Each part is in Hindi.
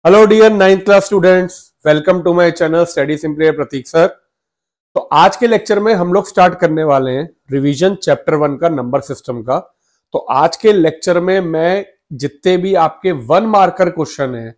Hello dear 9th class students, welcome to my channel study simply Prateek sir. तो आज के लेक्चर में हम लोग स्टार्ट करने वाले हैं रिवीजन चैप्टर 1 का नंबर सिस्टम का। तो आज के लेक्चर में मैं जितने भी आपके 1 मार्कर क्वेश्चन हैं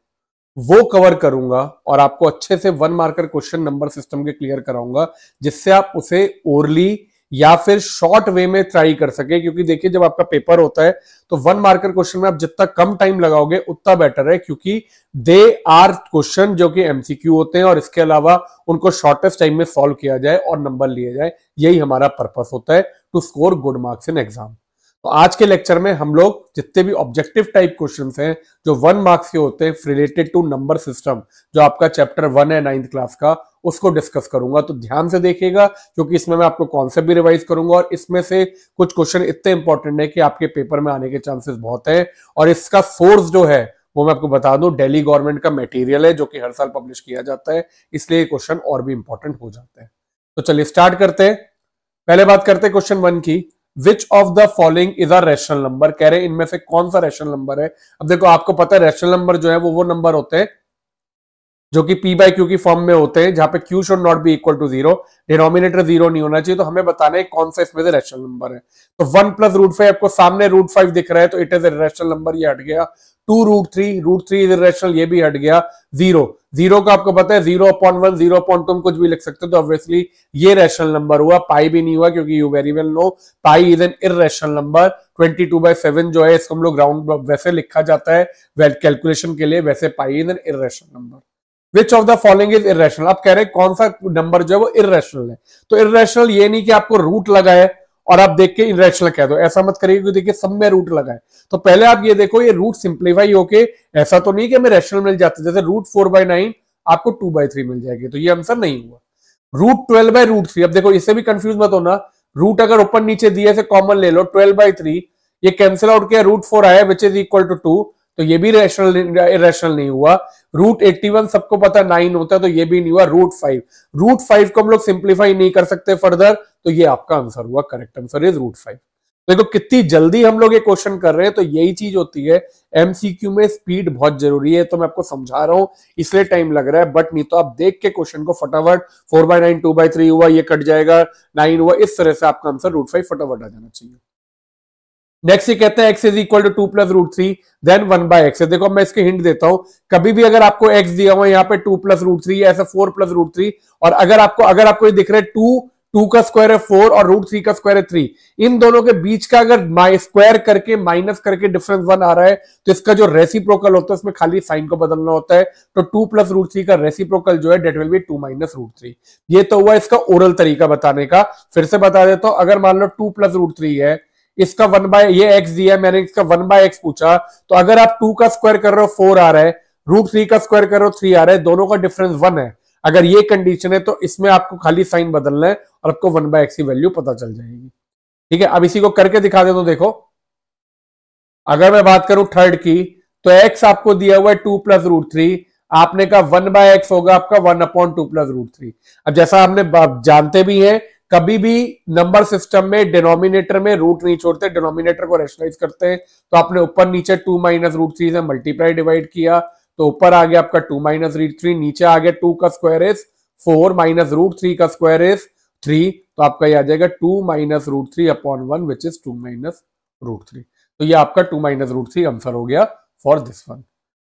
वो कवर करूंगा और आपको अच्छे से 1 मार्कर क्वेश्चन नंबर सिस्टम के क्लियर कराऊंगा, जिससे आप उसे ओरली या फिर शॉर्ट वे में ट्राई कर सके। क्योंकि देखिए, जब आपका पेपर होता है तो 1 मार्कर क्वेश्चन में आप जितना कम टाइम लगाओगे उतना बेटर है, क्योंकि दे आर क्वेश्चन जो कि एमसीक्यू होते हैं और इसके अलावा उनको शॉर्टेस्ट टाइम में सॉल्व किया जाए और नंबर लिए जाए। यही हमारा पर्पस होता है, to score good marks in exam. तो आज के लेक्चर में हम लोग जितने भी ऑब्जेक्टिव टाइप क्वेश्चंस हैं जो 1 मार्क्स के होते हैं रिलेटेड टू नंबर सिस्टम, जो आपका चैप्टर 1 है 9th क्लास का, उसको डिस्कस करूंगा। तो ध्यान से देखिएगा, क्योंकि इसमें मैं आपको कॉन्सेप्ट भी रिवाइज करूंगा और इसमें से कुछ क्वेश्चन इतने इंपॉर्टेंट है कि आपके पेपर में आने के चांसेस बहुत है। और इसका सोर्स जो है वो मैं आपको बता दूं, दिल्ली गवर्नमेंट का मटेरियल है जो कि हर साल पब्लिश किया जाता है, इसलिए क्वेश्चन और भी इंपॉर्टेंट हो जाते हैं। तो चलिए स्टार्ट करते हैं। पहले बात करते हैं क्वेश्चन 1 की। Which of the following is a rational number? कह रहे हैं इनमें से कौन सा रैशनल नंबर है। अब देखो, आपको पता है रैशनल नंबर जो है वो नंबर होते हैं जो कि p बाई क्यू की फॉर्म में होते हैं, जहां पे q should not be equal to 0, denominator 0 नहीं होना चाहिए। तो हमें बताना है कौन सा इसमें से रैशनल नंबर है। तो 1 प्लस √5, आपको सामने √5 दिख रहा है तो इट इज रैशनल नंबर, ये हट गया। 2 √3 इज रैशनल, ये भी हट गया। 0 का आपको पता है 0/1 0/2 कुछ भी लिख सकते हो, तो ऑब्वियसली ये रैशनल नंबर हुआ। पाई भी नहीं हुआ, क्योंकि you very well know pi is an irrational number. 22/7 जो है इसको हम लोग राउंड वैसे लिखा जाता है कैलकुलेशन के लिए, वैसे पाई is an irrational number. Which of the following is irrational? आप कह रहे हैं कौन सा नंबर जो है वो इरेशनल है। तो इरेशनल ये नहीं कि आपको रूट लगा है और आप देख के इरेशनल कह दो, ऐसा मत करिए, क्योंकि देखिए सब में रूट लगा है। तो पहले आप ये देखो, ये रूट सिंप्लीफाई होके ऐसा तो नहीं कि हमें रैशनल मिल जाते, जैसे √4/9 आपको 2/3 मिल जाएगी, तो ये आंसर नहीं हुआ। √12/√3, अब देखो इससे भी कंफ्यूज मत होना, रूट अगर ऊपर नीचे दिए से कॉमन ले लो, 12/3 ये कैंसिल आउट किया, √4 आया विच इज इक्वल टू 2, तो ये भी रैशनल इरेशनल नहीं हुआ। √81 सबको पता 9 होता है, तो ये भी नहीं हुआ। √5 को हम लोग सिंप्लीफाई नहीं कर सकते फर्दर, तो ये आपका आंसर हुआ। Correct answer is √5। देखो कितनी जल्दी हम लोग ये क्वेश्चन कर रहे हैं, तो यही चीज होती है एमसीक्यू में, स्पीड बहुत जरूरी है। तो मैं आपको समझा रहा हूं इसलिए टाइम लग रहा है, बट नहीं तो आप देख के क्वेश्चन को फटाफट 4/9 2/3 हुआ, ये कट जाएगा, 9 हुआ, इस तरह से आपका आंसर √5 फटाफट आ जाना चाहिए। नेक्स्ट ये कहते हैं x is equal to 2 plus √3 then 1/x। देखो मैं इसके हिंट देता हूं, कभी भी अगर आपको x दिया हुआ है यहाँ पे 2 प्लस √3 ऐसा 4 प्लस √3, और अगर आपको ये दिख रहा है 2 का स्क्वायर है 4 और √3 का स्क्वायर है 3, इन दोनों के बीच का अगर स्क्वायर करके माइनस करके डिफरेंस 1 आ रहा है, तो इसका जो रेसिप्रोकल होता है उसमें खाली साइन को बदलना होता है। तो 2 प्लस √3 का रेसिप्रोकल जो है डेट विल बी 2 माइनस √3। ये तो हुआ इसका ओरल तरीका बताने का। फिर से बता देता हूं, अगर मान लो 2 प्लस √3 है, इसका 1/, ये x दिया है, मैंने इसका 1/x पूछा, तो अगर आप 2 का स्क्वायर कर रहे हो 4 आ रहा है, √3 का स्क्वायर कर रहे हो 3 आ रहा है, दोनों का डिफरेंस 1 है। अगर ये कंडीशन है तो इसमें आपको खाली साइन बदलना है और आपको 1/x की वैल्यू पता चल जाएगी। ठीक है, अब इसी को करके दिखा दे। तो देखो, अगर मैं बात करूं थर्ड की, तो x आपको दिया हुआ है 2 प्लस √3, आपने कहा 1/x होगा आपका 1/2 प्लस √3। अब जैसा हमने जानते भी हैं, कभी भी नंबर सिस्टम में डिनोमिनेटर में रूट नहीं छोड़ते, डिनोमिनेटर को रैशनलाइज करते हैं। तो आपने ऊपर नीचे 2 माइनस √3 से मल्टीप्लाई डिवाइड किया, तो ऊपर आ गया आपका 2 माइनस √3, नीचे आ गया 2 का स्क्वायर इज 4 माइनस √3 का स्क्वायर इज 3, तो आपका ये आ जाएगा 2 माइनस √3/1 विच इज 2 माइनस √3। तो ये आपका 2 माइनस √3 आंसर हो गया for this one.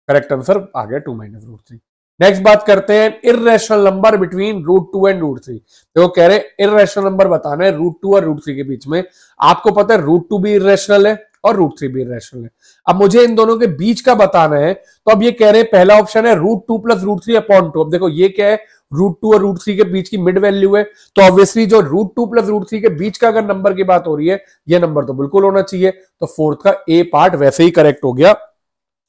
Correct answer आ गया 2 माइनस √3। नेक्स्ट बात करते हैं इररेशनल नंबर बिटवीन √2 एंड √3। देखो कह रहे हैं इररेशनल नंबर बताना है √2 और √3 के बीच में। आपको पता है √2 भी इररेशनल है और √3 भी इररेशनल है। अब मुझे इन दोनों के बीच का बताना है, तो अब ये कह रहे हैं पहला ऑप्शन है √2 प्लस √3/2। अब देखो ये क्या है, √2 और √3 के बीच की मिड वैल्यू है, तो ऑब्वियसली जो √2 प्लस √3 के बीच का अगर नंबर की बात हो रही है, ये नंबर तो बिल्कुल होना चाहिए। तो फोर्थ का ए पार्ट वैसे ही करेक्ट हो गया,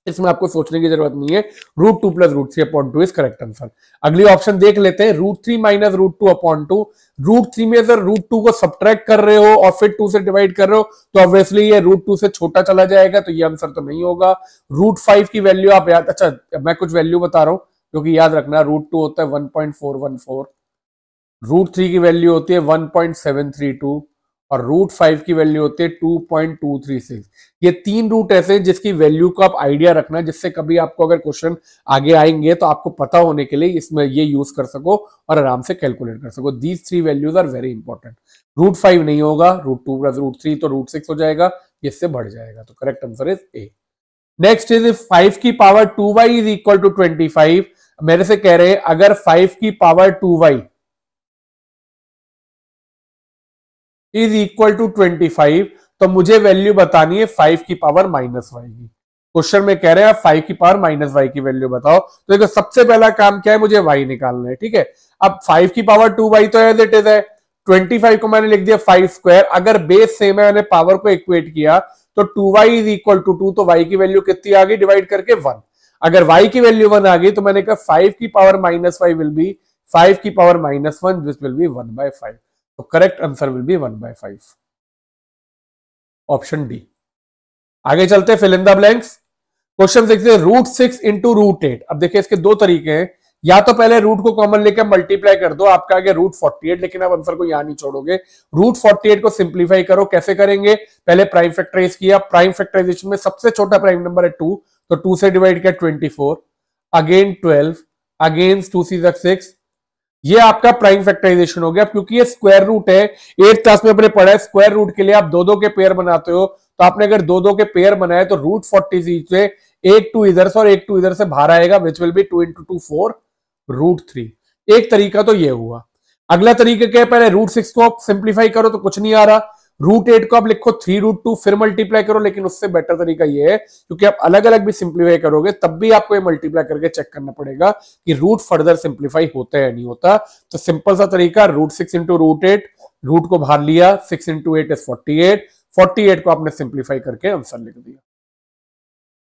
इसमें आपको सोचने की जरूरत नहीं है। √2 प्लस √3/2 इज करेक्ट आंसर। अगली ऑप्शन देख लेते हैं, √3 माइनस √2/2। √3 में अगर √2 को सब्ट्रैक्ट कर रहे हो और फिर 2 से डिवाइड कर रहे हो, तो ऑब्वियसली ये √2 से छोटा चला जाएगा, तो ये आंसर तो नहीं होगा। √5 की वैल्यू आप याद, अच्छा मैं कुछ वैल्यू बता रहा हूं क्योंकि याद रखना, √2 होता है 1.414, √3 की वैल्यू होती है 1.732 और रूट 5 की वैल्यू होती है 2.236। ये तीन रूट ऐसे हैं जिसकी वैल्यू को आप आइडिया रखना, जिससे कभी आपको अगर क्वेश्चन आगे आएंगे तो आपको पता होने के लिए इसमें ये यूज कर सको और आराम से कैलकुलेट कर सको। These three values are very important. Root 5 नहीं होगा, रूट 2 प्लस रूट 3 तो रूट 6 हो जाएगा, इससे बढ़ जाएगा। तो correct answer is a. Next is 5 की power 2y is equal to 25। मेरे से कह रहे हैं अगर 5 की power 2y is equal to 25 तो मुझे वैल्यू बतानी है 5 की पावर माइनस वाई की। क्वेश्चन में कह रहे हैं 5 की पावर माइनस वाई की वैल्यू बताओ। तो देखो सबसे पहला काम क्या है, मुझे y निकालना है। ठीक है, अब 5 की पावर 2y तो एज इट इज है, 25 को मैंने लिख दिया 5 स्क्वायर। अगर बेस सेम है, मैंने पावर को इक्वेट किया तो 2y इज इक्वल टू 2, तो y की वैल्यू कितनी आ गई डिवाइड करके 1। अगर y की वैल्यू 1 आ गई तो मैंने कहा 5 की power minus y will be 5 की power minus 1 which will be 1/5। तो correct answer will be 1/5, option D. आगे चलते fill in the blanks. Question देखते रूट 6 इंटू रूट 8। अब देखिए इसके दो तरीके हैं, या तो पहले रूट को कॉमन लेकर मल्टीप्लाई कर दो, आपका आगे रूट 48, लेकिन आप आंसर को यहां नहीं छोड़ोगे। रूट 48 को सिंप्लीफाई करो। कैसे करेंगे, पहले प्राइम फैक्टराइज किया, प्राइम फैक्टराइजेशन में सबसे छोटा प्राइम नंबर है 2, तो 2 से डिवाइड किया 24, अगेन 12, अगेन 2 × 6। ये आपका प्राइम फैक्टराइजेशन हो गया। क्योंकि ये स्क्वायर रूट है, 8th क्लास में अपने पढ़ा है, स्क्वायर रूट के लिए आप दो दो के पेयर बनाते हो। तो आपने अगर दो दो के पेयर बनाए तो रूट 40 से एक 2 इधर से और एक 2 इधर से बाहर आएगा, विच विल बी 2 × 2 4 रूट 3। एक तरीका तो ये हुआ। अगला तरीका क्या है, पहले रूट 6 को आप सिंप्लीफाई करो तो कुछ नहीं आ रहा, रूट 8 को आप लिखो 3√2 फिर मल्टीप्लाई करो। लेकिन उससे बेटर तरीका ये है, क्योंकि आप अलग अलग भी सिंप्लीफाई करोगे तब भी आपको ये मल्टीप्लाई करके चेक करना पड़ेगा कि रूट फर्दर सिंप्लीफाई होता है या नहीं होता। तो सिंपल सा तरीका, रूट 6 इंटू रूट 8, रूट को बाहर लिया, 6 × 8 इज 48, 48 को आपने सिंप्लीफाई करके आंसर लिख दिया।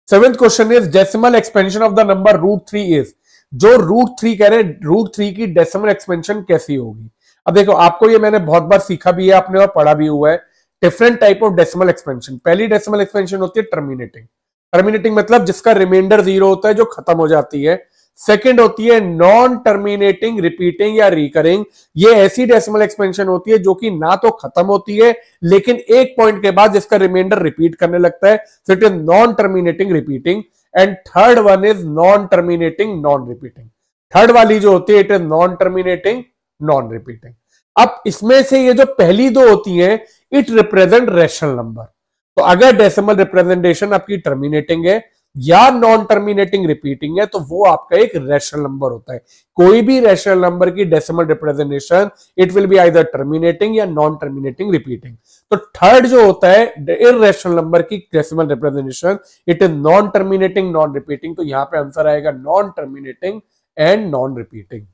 7th question is decimal expansion of the number root 3 is. जो रूट 3 कह रहे हैं, रूट 3 की डेसिमल एक्सपेंशन कैसी होगी। अब देखो आपको ये मैंने बहुत बार सीखा भी है, आपने और पढ़ा भी हुआ है। Different type of decimal expansion. पहली डेसिमल एक्सपेंशन होती है टर्मिनेटिंग। टर्मिनेटिंग मतलब जिसका रिमाइंडर 0 होता है, जो खत्म हो जाती है। सेकंड होती है नॉन टर्मिनेटिंग रिपीटिंग या रिकरिंग। ये ऐसी डेसिमल एक्सपेंशन होती है जो कि ना तो खत्म होती है लेकिन एक पॉइंट के बाद जिसका रिमाइंडर रिपीट करने लगता है, so it is non terminating repeating. And third one is non terminating non repeating. Third वाली जो होती है it is non terminating non repeating. अब इसमें से ये जो पहली दो होती हैं, इट रिप्रेजेंट रैशनल नंबर। तो अगर डेसिमल रिप्रेजेंटेशन आपकी टर्मिनेटिंग है या नॉन टर्मिनेटिंग रिपीटिंग है तो वो आपका एक रैशनल नंबर होता है। कोई भी रैशनल नंबर की decimal representation it will be either terminating या नॉन टर्मिनेटिंग रिपीटिंग। तो थर्ड जो होता है इररेशनल नंबर की decimal representation, it is non terminating non repeating. तो यहां पे आंसर आएगा non terminating and non repeating.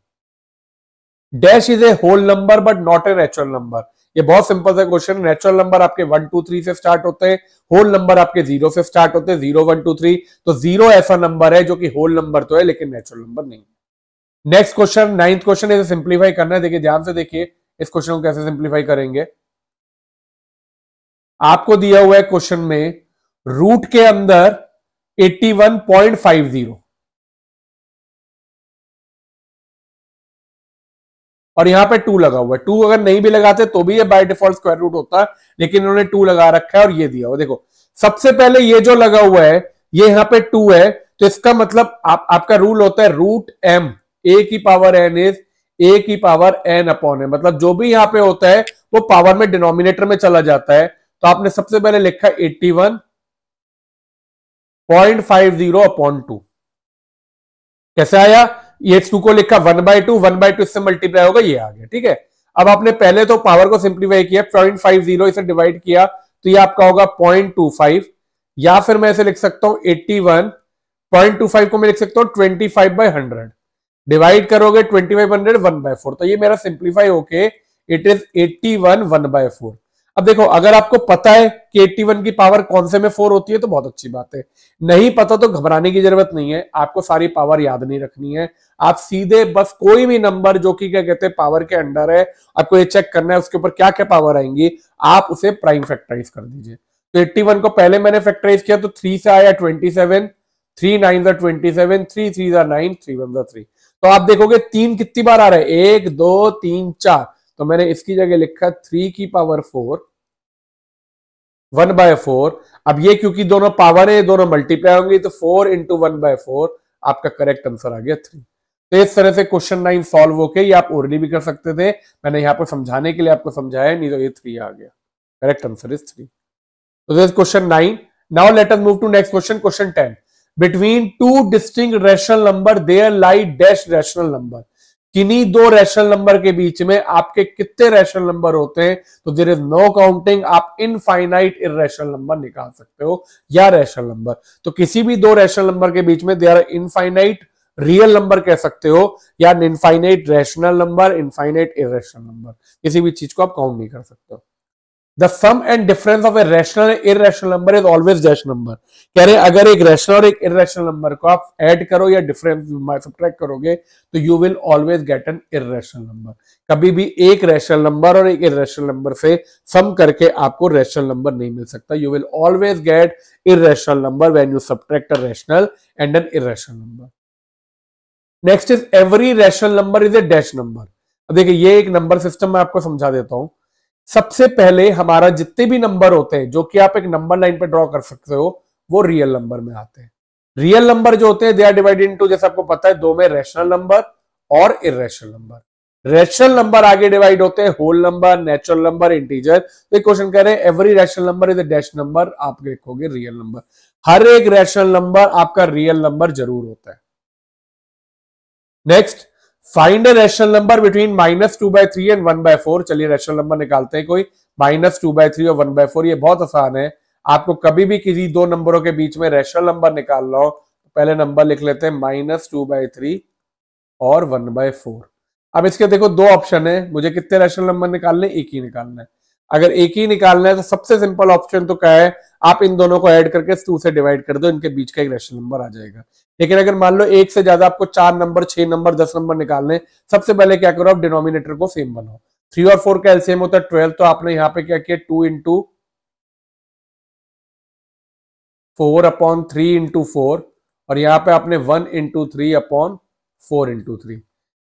Dash is a whole number but not a natural number. ये बहुत सिंपल सा क्वेश्चन। नेचुरल नंबर आपके 1 2 3 से स्टार्ट होते हैं, होल नंबर आपके 0 से स्टार्ट होते हैं, 0 1 2 3। तो 0 ऐसा नंबर है जो कि होल नंबर तो है लेकिन नेचुरल नंबर नहीं। नेक्स्ट क्वेश्चन, 9th क्वेश्चन, इसे सिंप्लीफाई करना है। देखिए ध्यान से देखिए इस क्वेश्चन को कैसे सिंप्लीफाई करेंगे। आपको दिया हुआ है क्वेश्चन में रूट के अंदर 81.50 और यहां पे 2 लगा हुआ है। 2 अगर नहीं भी लगाते तो भी ये बाय डिफॉल्ट स्क्वायर रूट होता है, लेकिन इन्होंने 2 लगा रखा है और ये दिया हुआ। देखो सबसे पहले ये जो लगा हुआ है ये यहां पे 2 है, तो इसका मतलब आपका रूल होता है रूट m a की पावर n इज a की पावर n अपॉन है। मतलब जो भी यहां पे होता है वो पावर में डिनोमिनेटर में चला जाता है। तो आपने सबसे पहले लिखा 81.50 अपॉन 2। कैसे आया, ये 2 को लिखा 1/2, 1/2 इससे मल्टीप्लाई होगा, ये आ गया। ठीक है, अब आपने पहले तो पावर को सिंप्लीफाई किया, 0.50 इसे डिवाइड किया तो ये आपका होगा 0.25, या फिर मैं इसे लिख सकता हूं 81.25 को मैं लिख सकता हूं 25/100। डिवाइड करोगे 25/100 1/4, तो ये मेरा सिंप्लीफाई होके इट इज 81 1/4। अब देखो अगर आपको पता है कि 81 की पावर कौन से में 4 होती है तो बहुत अच्छी बात है, नहीं पता तो घबराने की जरूरत नहीं है। आपको सारी पावर याद नहीं रखनी है, आप सीधे बस कोई भी नंबर जो कि क्या कहते हैं पावर के अंडर है, आपको ये चेक करना है उसके ऊपर क्या क्या पावर आएंगी, आप उसे प्राइम फैक्टराइज कर दीजिए। तो 81 को पहले मैंने फैक्टराइज किया तो 3 से आया 27, 3 9 27, 3 3 9, 3 1 3। तो आप देखोगे 3 कितनी बार आ रहा है, 1 2 3 4, तो मैंने इसकी जगह लिखा 3 की पावर 4 1/4। अब ये क्योंकि दोनों पावर है, दोनों मल्टीप्लाई होंगी, तो 4 इंटू 1/4 आपका करेक्ट आंसर आ गया 3। तो इस तरह से क्वेश्चन 9 सॉल्व होके ये आप ओरली भी कर सकते थे, मैंने यहाँ पे समझाने के लिए आपको समझाया, नहीं तो ये 3 आ गया। Correct answer is 3। So this is question 9. Now let us move to next question, question 10. Between two distinct rational number there lie dash rational number. किन्हीं दो रैशनल नंबर के बीच में आपके कितने रैशनल नंबर होते हैं? तो देयर इज नो काउंटिंग, आप इनफाइनाइट इररेशनल नंबर निकाल सकते हो या रैशनल नंबर। तो किसी भी दो रैशनल नंबर के बीच में देयर इनफाइनाइट रियल नंबर कह सकते हो या infinite rational number, infinite irrational number, किसी भी चीज को आप काउंट नहीं कर सकते हो। The sum and difference of a rational and irrational number is always dash number. कह रहे हैं अगर एक रैशनल और एक इररेशनल नंबर को आप ऐड करो या डिफरेंस सब्ट्रैक्ट करोगे तो you will always get an irrational number. कभी भी एक रैशनल नंबर और एक इररेशनल नंबर से सम करके आपको रैशनल नंबर नहीं मिल सकता। You will always get irrational number when you subtract a rational and an irrational number. Next is every rational number is a dash number. अब देखिए ये एक नंबर सिस्टम मैं आपको समझा देता हूं। सबसे पहले हमारा जितने भी नंबर होते हैं जो कि आप एक नंबर लाइन पे ड्रॉ कर सकते हो वो रियल नंबर में आते हैं। रियल नंबर जो होते हैं दे आर डिवाइडेड इनटू, जैसे आपको पता है, दो में रैशनल नंबर और इररेशनल नंबर। रैशनल नंबर आगे डिवाइड होते हैं whole number, natural number, integer. तो क्वेश्चन कह रहे हैं every rational number is a dash number, आप लिखोगे रियल नंबर। हर एक रैशनल नंबर आपका रियल नंबर जरूर होता है। Next, find a rational number between -2/3 and 1/4। चलिए रैशनल नंबर निकालते हैं कोई। -2/3 और 1/4 ये बहुत आसान है। आपको कभी भी किसी दो नंबरों के बीच में रैशनल नंबर निकालना हो तो पहले नंबर लिख लेते हैं -2/3 और 1/4। अब इसके देखो दो ऑप्शन है, मुझे कितने रैशनल नंबर निकालने? एक ही निकालना है। अगर एक ही निकालना है तो सबसे सिंपल ऑप्शन तो क्या है, आप इन दोनों को ऐड करके 2 से डिवाइड कर दो, इनके बीच का एक रैशनल नंबर आ जाएगा। लेकिन अगर मान लो एक से ज्यादा आपको 4 नंबर, 6 नंबर, 10 नंबर निकालने, सबसे पहले क्या करो, आप डिनोमिनेटर को सेम बनाओ। 3 और 4 का एलसीएम होता है 12, तो आपने यहाँ पे क्या किया, 2 इंटू 4/3 इंटू 4, और यहाँ पे आपने 1 इंटू 3/4 इंटू 3।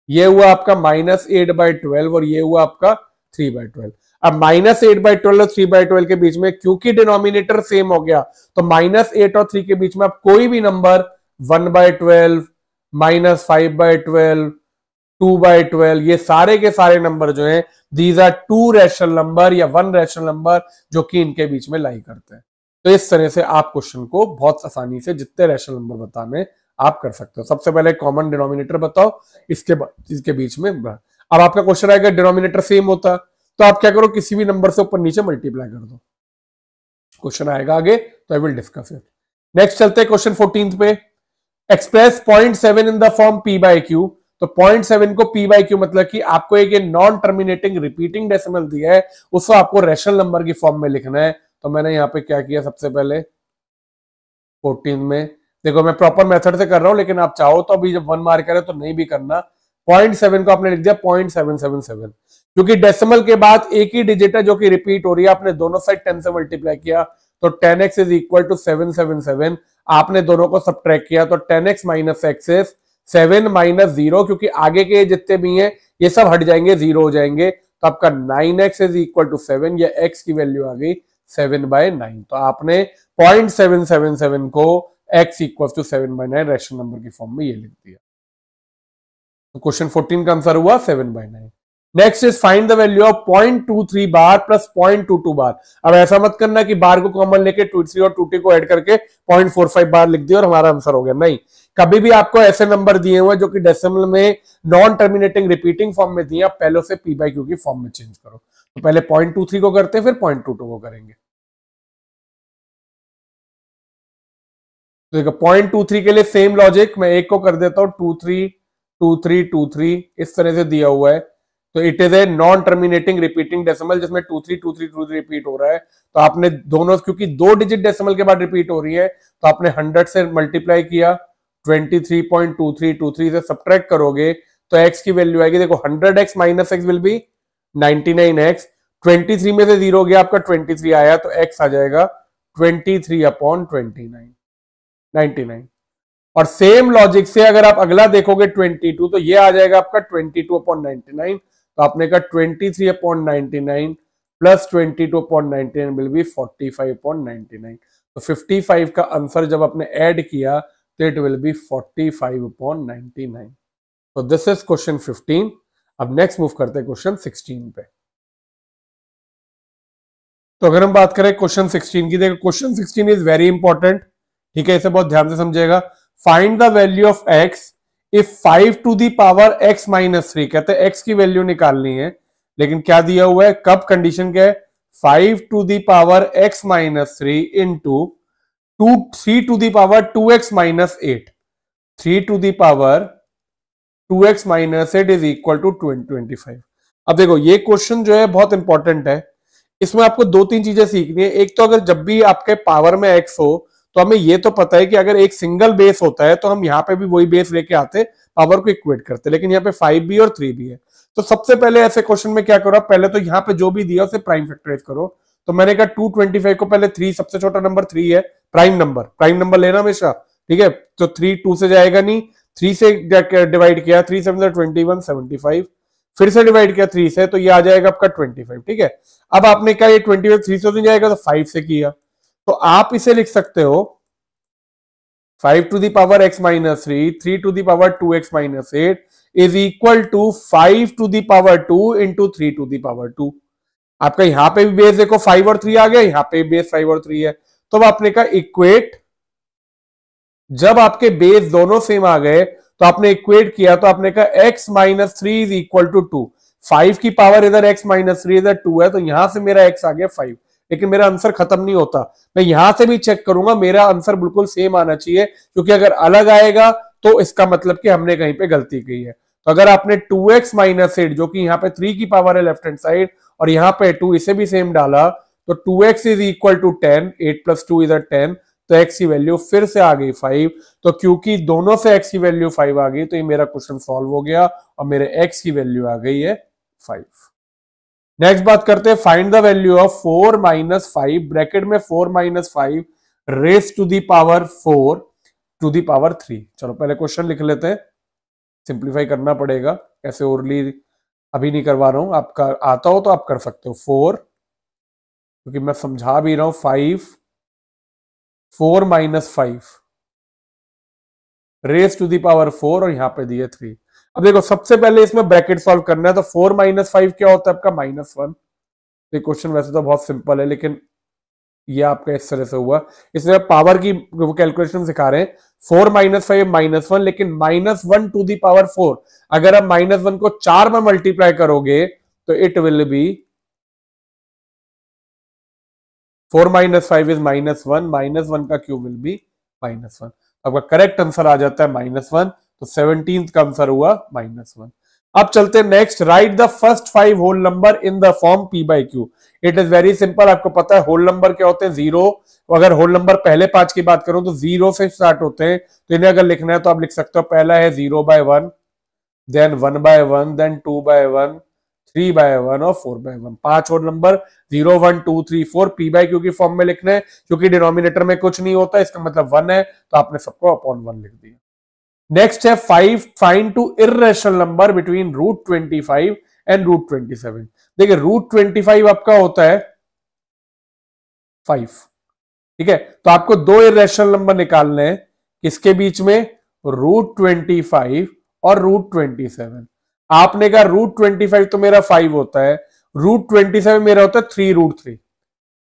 ये हुआ आपका -8/12 और ये हुआ आपका 3/12। अब -8/12 और 3/12 के बीच में क्योंकि डिनोमिनेटर सेम हो गया तो -8 और 3 के बीच में आप कोई भी नंबर 1/12, -5/12, 2/12, ये सारे के सारे नंबर जो हैं दीज आर 2 रैशनल नंबर या 1 रैशनल नंबर जो कि इनके बीच में लाई करते हैं। तो इस तरह से आप क्वेश्चन को बहुत आसानी से जितने रैशनल नंबर बताने आप कर सकते हो। सबसे पहले कॉमन डिनोमिनेटर बताओ, इसके बाद इसके बीच में। अब आपका क्वेश्चन आएगा डिनोमिनेटर सेम होता तो आप क्या करो, किसी भी नंबर से ऊपर नीचे मल्टीप्लाई कर दो। क्वेश्चन आएगा आगे तो I will discuss it. Next चलते हैं क्वेश्चन 14 पे। Express 0.7 in the form p/q। तो 0.7 को p/q मतलब कि आपको एक नॉन टर्मिनेटिंग रिपीटिंग डेसिमल दिया है, उसको आपको रैशनल नंबर की फॉर्म में लिखना है। तो मैंने यहाँ पे क्या किया, सबसे पहले 14 में देखो मैं प्रॉपर मेथड से कर रहा हूं, लेकिन आप चाहो तो अभी जब 1 मार्क करे तो नहीं भी करना। 0.7 को आपने लिख दिया 0.777, क्योंकि डेसिमल के बाद एक ही डिजिट है जो कि रिपीट हो रही है। आपने दोनों साइड 10 से मल्टीप्लाई किया तो 10x इज इक्वल टू 777। आपने दोनों को सब्ट्रैक्ट किया तो 10x minus x is 7 minus 0, क्योंकि आगे के जितने भी हैं ये सब हट जाएंगे, 0 हो जाएंगे। तो आपका 9x इज इक्वल टू 7, या x की वैल्यू आ गई 7/9। तो आपने 0.777 को x equal to 7/9 rational number की फॉर्म में ये लिख दिया। तो क्वेश्चन 14 का आंसर हुआ 7/9। Next is find the value of 0.23 bar plus 0.22 बार। अब ऐसा मत करना कि बार को कॉमन लेके 23 और 2t को ऐड करके 0.45 बार लिख दिया और हमारा आंसर हो गया। नहीं, कभी भी आपको ऐसे नंबर दिए हुए जो कि डेसिमल में नॉन टर्मिनेटिंग रिपीटिंग फॉर्म में दिए, पहले से p/q की फॉर्म में चेंज करो। तो पहले 0.23 को करते हैं, फिर 0.22 को करेंगे। तो देखो 0.23 के लिए सेम लॉजिक, मैं एक को कर देता हूं 23 23 23, इस तरह से दिया हुआ है। तो it is a non terminating repeating decimal जिसमें 23 23 23 रिपीट हो रहा है। तो आपने दोनों, क्योंकि दो डिजिट डेसिमल के बाद रिपीट हो रही है, तो आपने 100 से मल्टीप्लाई किया, 23.2323 से सब्ट्रैक्ट करोगे तो x की वैल्यू आएगी, देखो 100x minus x will be 99x। 23 में से 0 गया, आपका 23 आया, तो x आ जाएगा 23/29, 99। और सेम लॉजिक से अगर आप अगला देखोगे 22, तो ये आ जाएगा आपका 22/99। तो आपने कहा 23/99 प्लस 22/99 विल बी 45/99। तो 55 का आंसर जब आपने ऐड किया तो इट विल बी 45/99। तो दिस इज क्वेश्चन 15। अब नेक्स्ट मूव करते हैं क्वेश्चन 16 पे। तो अगर हम बात करें क्वेश्चन 16 की, देखो क्वेश्चन 16 इज वेरी इंपॉर्टेंट, ठीक है, इसे बहुत ध्यान से समझेगा। Find the value of x if 5 to the power x minus 3, कहते हैं x की वैल्यू निकालनी है, लेकिन क्या दिया हुआ है, कब कंडीशन क्या है, 5 to the power x minus 3 into 3 to the power 2x minus 8, 3 to the power 2x minus 8 is equal to 25। अब देखो ये क्वेश्चन जो है बहुत इंपॉर्टेंट है, इसमें आपको दो तीन चीजें सीखनी है। एक तो अगर जब भी आपके पावर में x हो तो हमें ये तो पता है कि अगर एक सिंगल बेस होता है तो हम यहाँ पे भी वही बेस लेके आते, पावर को इक्वेट करते, लेकिन यहाँ पे 5 भी और 3 भी है। तो सबसे पहले ऐसे क्वेश्चन में क्या करो, पहले तो यहाँ पे जो भी दिया उसे प्राइम फैक्टराइज करो। तो मैंने कहा 225 को पहले 3, सबसे छोटा नंबर 3 है, प्राइम नंबर लेना हमेशा, ठीक है। तो 3 2 से जाएगा नहीं, 3 से डिवाइड किया, 3 7 21 75, फिर से डिवाइड किया 3 से, तो ये आ जाएगा आपका 25, ठीक है। अब आपने कहा ये 25 3 से नहीं जाएगा तो 5 से किया, तो आप इसे लिख सकते हो 5 to the power x minus 3, 3 to the power 2x minus 8 is equal to 5 to the power 2 into 3 to the power 2। आपका यहां पे भी बेस देखो 5 और 3 आ गया, यहां पे बेस 5 और 3 है, तो अब आपने कहा इक्वेट, जब आपके बेस दोनों सेम आ गए तो आपने इक्वेट किया, तो आपने कहा x minus 3 is equal to 2, 5 की पावर इधर x माइनस 3 इधर 2 है, तो यहां से मेरा x आ गया 5, लेकिन मेरा आंसर खत्म नहीं होता, मैं यहां से भी चेक करूंगा, मेरा आंसर बिल्कुल सेम आना चाहिए, क्योंकि अगर अलग आएगा तो इसका मतलब कि हमने कहीं पे गलती की है। तो अगर आपने 2x माइनस 8 जो कि यहाँ पे 3 की पावर है लेफ्ट हैंड साइड और यहाँ पे 2 इसे भी सेम डाला, तो 2x is equal to 10, 8 plus 2 इधर 10, तो x की वैल्यू फिर से आ गई 5। तो क्योंकि दोनों से x की वैल्यू 5 आ गई तो ये मेरा क्वेश्चन सॉल्व हो गया और मेरे x की वैल्यू आ गई है 5। नेक्स्ट बात करते हैं, find the value of 4 minus 5, bracket में 4 minus 5 raise to the power 4 to the power 3। चलो पहले क्वेश्चन लिख लेते हैं, सिंप्लीफाई करना पड़ेगा, ऐसे ओरली अभी नहीं करवा रहा हूं, आपका आता हो तो आप कर सकते हो 4, क्योंकि मैं समझा भी रहा हूं 5, 4 minus 5 raise to the power 4 और यहां पे दिए 3। अब देखो सबसे पहले इसमें ब्रैकेट सॉल्व करना है, तो 4 माइनस 5 क्या होता है आपका -1। ये क्वेश्चन वैसे तो बहुत सिंपल है, लेकिन ये आपका इस तरह से हुआ, इसमें पावर की कैलकुलेशन सिखा रहे हैं। 4 माइनस 5 -1, लेकिन -1 टू दी पावर 4, अगर आप -1 को 4 में मल्टीप्लाई करोगे तो it will B 4 minus 5 is -1, -1 का क्यूब विल बी -1। आपका करेक्ट आंसर आ जाता है -1, तो 17th का आंसर हुआ -1। अब चलते हैं next, write the first 5 whole number in the form p by q. It is very simple, आपको पता है होल नंबर क्या होते हैं, 0। अगर होल नंबर पहले 5 की बात करूं तो 0 से स्टार्ट होते हैं, तो इन्हें अगर लिखना है तो आप लिख सकते हो, पहला है 0/1, देन 1/1, देन 2/1, 3/1 और 4/1। 5 whole number 0 1 2 3 4 p by q की फॉर्म में लिखना है, क्योंकि डिनोमिनेटर में कुछ नहीं होता, इसका मतलब 1 है, तो आपने सबको अपॉन 1 लिख दिया। नेक्स्ट है 5 find two irrational number between √25 and √27। देखिए √25 आपका होता है 5, ठीक है, तो आपको दो इर्रेशनल नंबर निकालने हैं, किसके बीच में, √25 और √27। आपने कहा √25 तो मेरा 5 होता है, √27 मेरा होता है 3√3,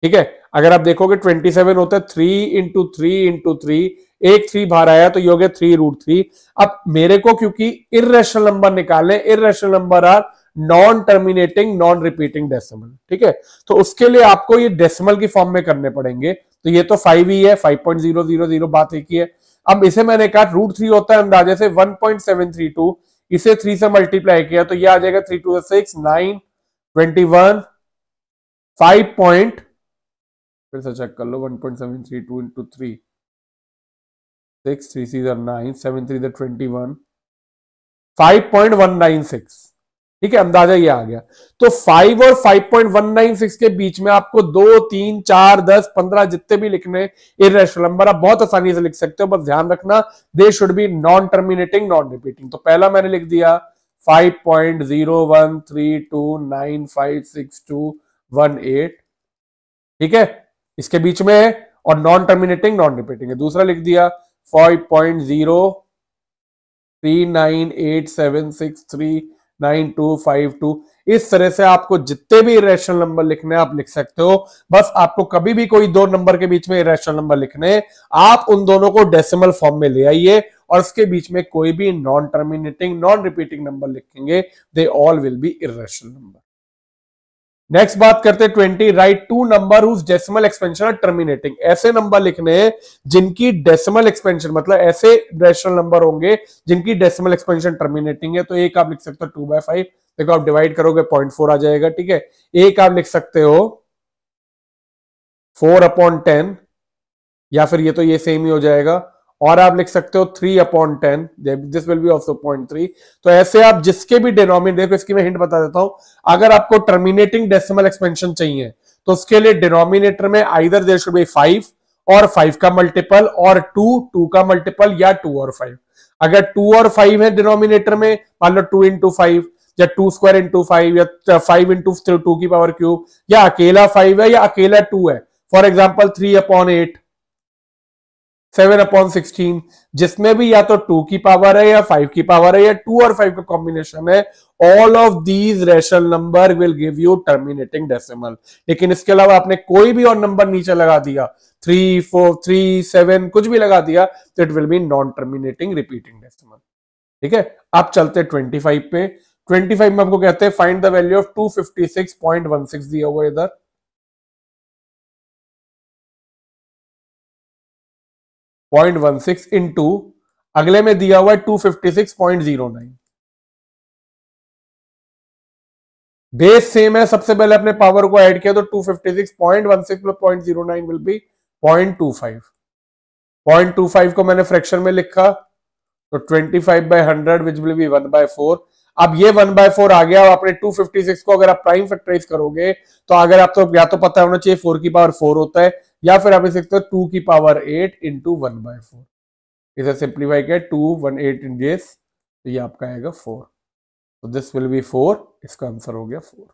ठीक है। अगर आप देखोगे 27 होता है 3 इंटू 3 इंटू 3, एक 3 बाहर आया तो ये हो गया 3√3। अब मेरे को क्योंकि इर्रेशनल नंबर निकालने, irrational number are non terminating non repeating decimal, ठीक है, तो उसके लिए आपको ये डेसिमल की फॉर्म में करने पड़ेंगे। तो ये तो 5 ही है, 5.000, बात एक ही है। अब इसे मैंने कहा √3 होता है अंदाजे से 1.732, इसे 3 से मल्टीप्लाई किया तो ये आ जाएगा 3 2 6 9 21 5. फिर से चेक कर लो, 1.732 इंटू 3 6 3 3 9 7 3 21 5.196, ठीक है, अंदाजा ये आ गया। तो 5 और 5.196 के बीच में आपको 2 3 4 10 15 जितने भी लिखने इर्रेशनल नंबर आप बहुत आसानी से लिख सकते हो, बस ध्यान रखना they should be non terminating non repeating. तो पहला मैंने लिख दिया 5.0132956218, ठीक है, इसके बीच में है, और नॉन टर्मिनेटिंग नॉन रिपीटिंग है। दूसरा लिख दिया 5.0398763952। इस तरह से आपको जितने भी इरेशनल नंबर लिखने हैं आप लिख सकते हो। बस आपको कभी भी कोई दो नंबर के बीच में इरेशनल नंबर लिखने, आप उन दोनों को डेसिमल फॉर्म में ले आइए और उसके बीच में कोई भी non terminating non repeating number लिखेंगे, they all will be irrational number. Next बात करते हैं 20, write two number whose decimal expansion are terminating. ऐसे नंबर लिखने हैं जिनकी डेसिमल एक्सपेंशन, मतलब ऐसे रेशनल नंबर होंगे जिनकी डेसिमल एक्सपेंशन टर्मिनेटिंग है। तो एक आप लिख सकते हो 2/5, देखो आप डिवाइड करोगे 0.4 आ जाएगा, ठीक है। एक आप लिख सकते हो 4/10, या फिर ये तो ये सेम ही हो जाएगा, और आप लिख सकते हो 3/10, दिस विल बी ऑल्सो 0.3। तो ऐसे आप जिसके भी डिनोमिनेटर, देखो इसकी मैं हिंट बता देता हूं, अगर आपको टर्मिनेटिंग डेसिमल एक्सपेंशन चाहिए तो उसके लिए डिनोमिनेटर में आइदर देयर शुड बी 5 और 5 का मल्टीपल, और 2 का मल्टीपल, या 2 और 5। अगर 2 और 5 है डिनोमिनेटर में, मान लो 2 × 5 या 2 स्क्वायर × 5 या 5 × 2 की पावर क्यूब, या अकेला 5 है या अकेला 2 है, फॉर एग्जाम्पल 3/8, 7/16, जिसमें भी या तो 2 की पावर है या 5 की पावर है या 2 और 5 का कॉम्बिनेशन है, all of these rational number will give you terminating decimal. लेकिन इसके अलावा आपने कोई भी और नंबर नीचे लगा दिया, 3, 4, 3, 7 कुछ भी लगा दिया, तो it will B non terminating repeating decimal, ठीक है। आप चलते हैं 25 पे। 25 में आपको कहते हैं फाइंड द वैल्यू ऑफ 256.16 दिया हुआ इधर, 0.16 इंटू अगले में दिया हुआ है 256.09। बेस सेम है, सबसे पहले अपने पावर को ऐड किया तो 256.16 प्लस 0.09 विल बी 0.25। 0.25 को मैंने फ्रैक्शन में लिखा तो 25/100 विच विल बी 1/4। अब ये 1/4 आ गया, आपने 256 को अगर आप प्राइम फैक्टराइज करोगे तो अगर आप तो या तो पता होना चाहिए 4 की पावर 4 होता है, या फिर आप लिख सकते हो 2 की पावर 8 इंटू 1/4। इसे सिंप्लीफाई किया 2 1 8 इन दिस, तो ये आपका आएगा 4, तो दिस विल बी 4, इसका आंसर हो गया 4।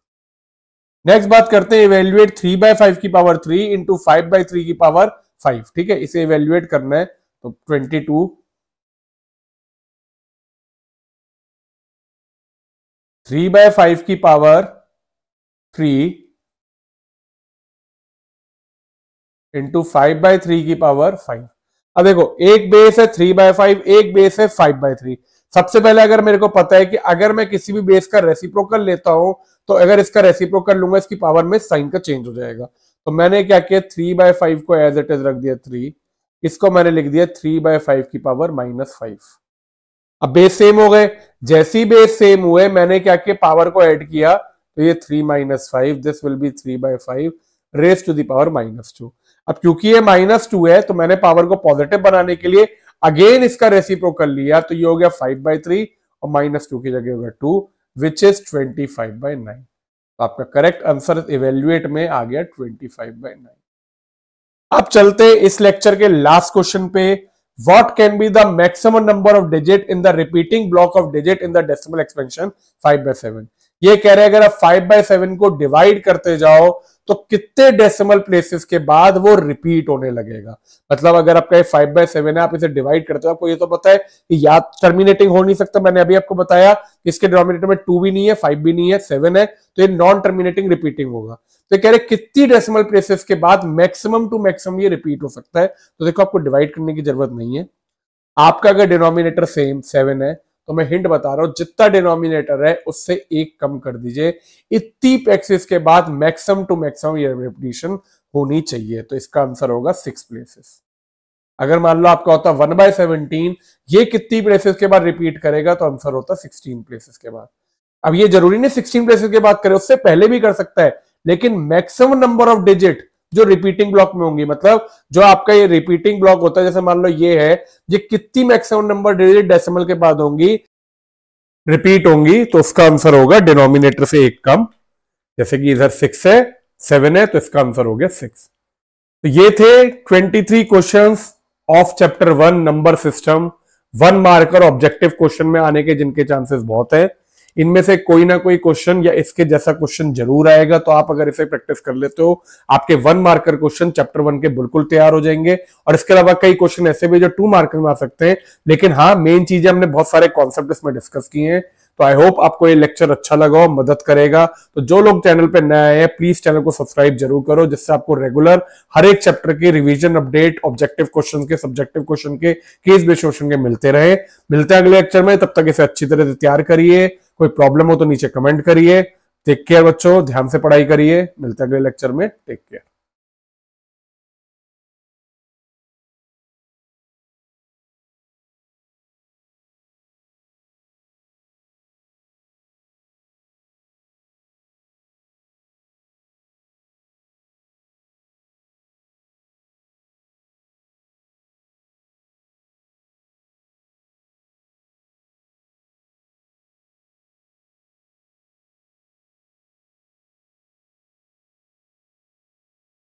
नेक्स्ट बात करते हैं इवेल्युएट 3/5 की पावर 3 इंटू 5/3 की पावर 5, ठीक है। इसे इवेल्युएट करना है तो 22 3/5 की पावर 3 इंटू 5/3 की पावर 5। अब देखो एक बेस है 3/5, एक बेस है 5/3। सबसे पहले अगर मेरे को पता है कि अगर मैं किसी भी बेस का रेसिप्रोकल लेता हूं तो अगर इसका रेसिप्रोकल लूंगा इसकी पावर में साइन का चेंज हो जाएगा। तो मैंने क्या किया 3/5 को एज इट इज रख दिया 3, इसको मैंने लिख दिया 3/5 की पावर -5। अब बेस सेम हो गए, जैसी बेस सेम हुए मैंने क्या किया पावर को ऐड किया तो ये 3 - 5, this will be 3/5 raise to the power -2। अब क्योंकि ये -2 है तो मैंने पावर को पॉजिटिव बनाने के लिए अगेन इसका रेसिप्रोकल लिया, तो ये हो गया 5/3 और -2 की जगह होगा 2 विच इज 25/9। तो आपका करेक्ट आंसर इवेल्युएट में आ गया 25/9। अब चलते इस लेक्चर के लास्ट क्वेश्चन पे, what can be the maximum number of digit in the repeating block of digit in the decimal expansion 5/7। ये कह रहे हैं अगर आप 5/7 को डिवाइड करते जाओ तो कितने डेसिमल प्लेसेस के बाद वो रिपीट होने लगेगा। मतलब अगर आपका 5/7 है, आप इसे डिवाइड करते हो, आपको ये तो पता है कि या टर्मिनेटिंग हो नहीं सकता, मैंने अभी आपको बताया कि इसके डिनोमिनेटर में 2 भी नहीं है 5 भी नहीं है 7 है, तो ये नॉन टर्मिनेटिंग रिपीटिंग होगा। तो कह रहे कितनी डेसिमल प्लेसेस के बाद मैक्सिमम टू मैक्सिमम ये रिपीट हो सकता है। तो देखो आपको डिवाइड करने की जरूरत नहीं है, आपका अगर डिनोमिनेटर सेम 7 है तो मैं हिंट बता रहा हूं जितना डिनोमिनेटर है उससे एक कम कर दीजिए, इतनी प्लेसेस के बाद मैक्सिमम टू मैक्सिमम ये रिपीटिशन होनी चाहिए। तो इसका आंसर होगा 6 प्लेसेस। अगर मान लो आपका होता 1/17, ये कितनी प्लेसेस के बाद रिपीट करेगा, तो आंसर होता 16 प्लेसेस के बाद। अब ये जरूरी नहीं 16 प्लेसेस के बाद करे, उससे पहले भी कर सकता है, लेकिन मैक्सिमम नंबर ऑफ डिजिट जो रिपीटिंग ब्लॉक में होंगी, मतलब जो आपका ये रिपीटिंग ब्लॉक होता है, जैसे मान लो ये है, ये कितनी मैक्सिमम नंबर डिजिट डेसिमल के बाद होंगी रिपीट होंगी, तो उसका आंसर होगा डिनोमिनेटर से एक कम। जैसे कि इधर 6 है 7 है, तो इसका आंसर हो गया 6। तो ये थे 23 questions of chapter 1 number system, 1 marker objective question में आने के जिनके चांसेस बहुत है। इनमें से कोई ना कोई क्वेश्चन या इसके जैसा क्वेश्चन जरूर आएगा, तो आप अगर इसे प्रैक्टिस कर लेते हो आपके 1 मार्कर क्वेश्चन चैप्टर 1 के बिल्कुल तैयार हो जाएंगे। और इसके अलावा कई क्वेश्चन ऐसे भी जो 2 मार्कर में आ सकते हैं, लेकिन हाँ मेन चीजें हमने बहुत सारे कॉन्सेप्ट इसमें डिस्कस किए हैं। तो आई होप आपको ये लेक्चर अच्छा लगा हो, मदद करेगा। तो जो लोग चैनल पे नए आए हैं प्लीज चैनल को सब्सक्राइब जरूर करो, जिससे आपको रेगुलर हर एक चैप्टर के रिवीजन अपडेट, ऑब्जेक्टिव क्वेश्चन के, सब्जेक्टिव क्वेश्चन के, केस बेस्ड क्वेश्चन के मिलते रहे। मिलते हैं अगले लेक्चर में, तब तक इसे अच्छी तरह से तैयार करिए। कोई प्रॉब्लम हो तो नीचे कमेंट करिए। टेक केयर बच्चों, ध्यान से पढ़ाई करिए। मिलते हैं अगले लेक्चर में। Take care.